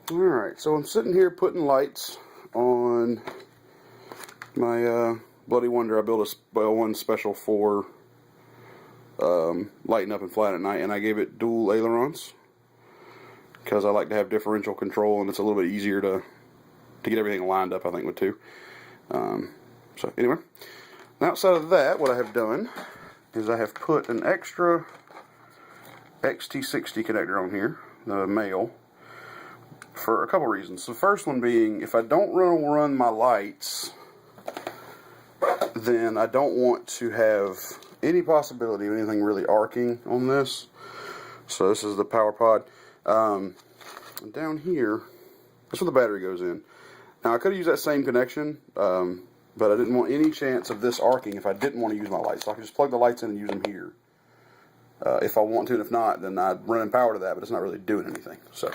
Alright, so I'm sitting here putting lights on my Bloody Wonder. I built one special for lighting up and flying at night, and I gave it dual ailerons because I like to have differential control, and it's a little bit easier to get everything lined up, I think, with two. So anyway, outside of that, what I have done is I have put an extra XT60 connector on here, the male, for a couple reasons. The first one being, if I don't run my lights, then I don't want to have any possibility of anything really arcing on this. So this is the power pod. Down here, that's where the battery goes in. Now I could have used that same connection, but I didn't want any chance of this arcing if I didn't want to use my lights. So I can just plug the lights in and use them here. If I want to, and if not, then I'd run in power to that, but it's not really doing anything. So,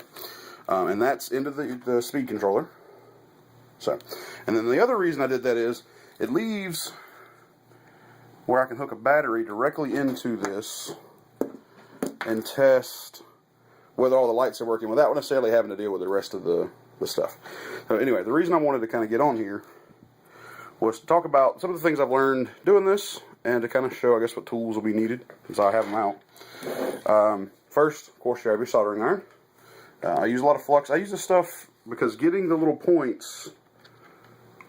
and that's into the speed controller. So, and then the other reason I did that is it leaves where I can hook a battery directly into this and test whether all the lights are working without necessarily having to deal with the rest of the stuff. So anyway, the reason I wanted to kind of get on here was to talk about some of the things I've learned doing this, and to kind of show, I guess, what tools will be needed, since I have them out. First, of course, you have your soldering iron. I use a lot of flux. I use this stuff because getting the little points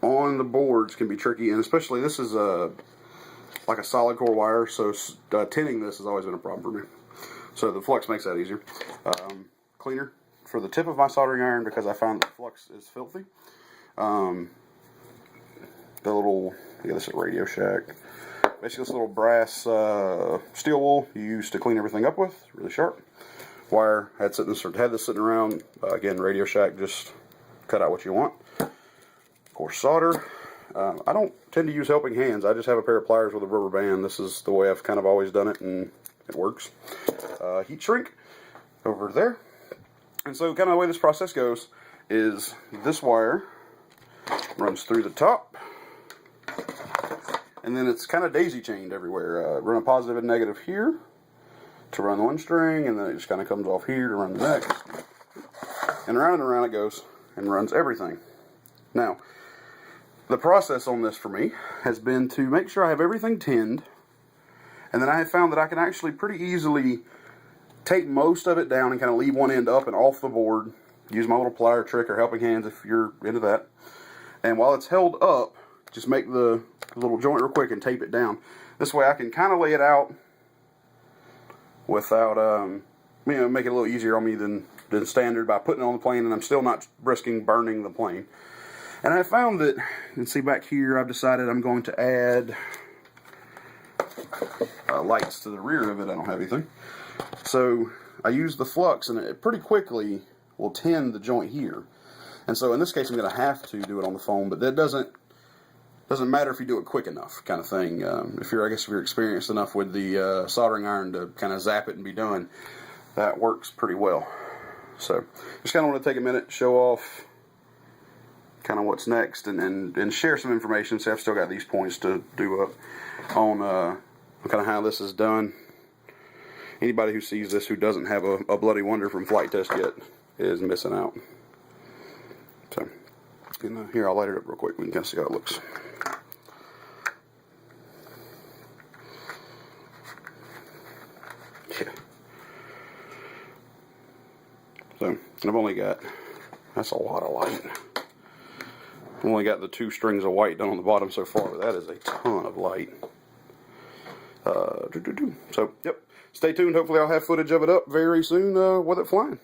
on the boards can be tricky, and especially this is like a solid core wire, so tinning this has always been a problem for me. So the flux makes that easier. Cleaner for the tip of my soldering iron, because I found that flux is filthy. The little, this is Radio Shack. Basically, this little brass steel wool you use to clean everything up with, really sharp. Wire, had this sitting around. Again, Radio Shack, just cut out what you want. Of course, solder. I don't tend to use helping hands. I just have a pair of pliers with a rubber band. This is the way I've kind of always done it, and it works. Heat shrink over there. And so kind of the way this process goes is this wire runs through the top, and then it's kind of daisy chained everywhere. Run a positive and negative here to run one string, and then it just kind of comes off here to run the next. And around it goes and runs everything. Now, the process on this for me has been to make sure I have everything tinned, and then I have found that I can actually pretty easily take most of it down and kind of leave one end up and off the board. Use my little plier trick or helping hands if you're into that. And while it's held up, just make the little joint real quick and tape it down. This way I can kind of lay it out without, make it a little easier on me than standard by putting it on the plane, and I'm still not risking burning the plane. And I found that, you can see back here, I've decided I'm going to add lights to the rear of it. I don't have anything. So I use the flux, and it pretty quickly will tin the joint here. And so in this case, I'm going to have to do it on the foam, but that doesn't matter if you do it quick enough, kind of thing. If you're experienced enough with the soldering iron to kind of zap it and be done, that works pretty well. So just kind of want to take a minute, show off kind of what's next, and share some information. So I've still got these points to do up on kind of how this is done. Anybody who sees this who doesn't have a Bloody Wonder from Flight Test yet is missing out. So, here, I'll light it up real quick. We can kind of see how it looks. Yeah. So, and I've only got, that's a lot of light. I've only got the 2 strings of white done on the bottom so far, but that is a ton of light. So, yep. Stay tuned. Hopefully I'll have footage of it up very soon with it flying.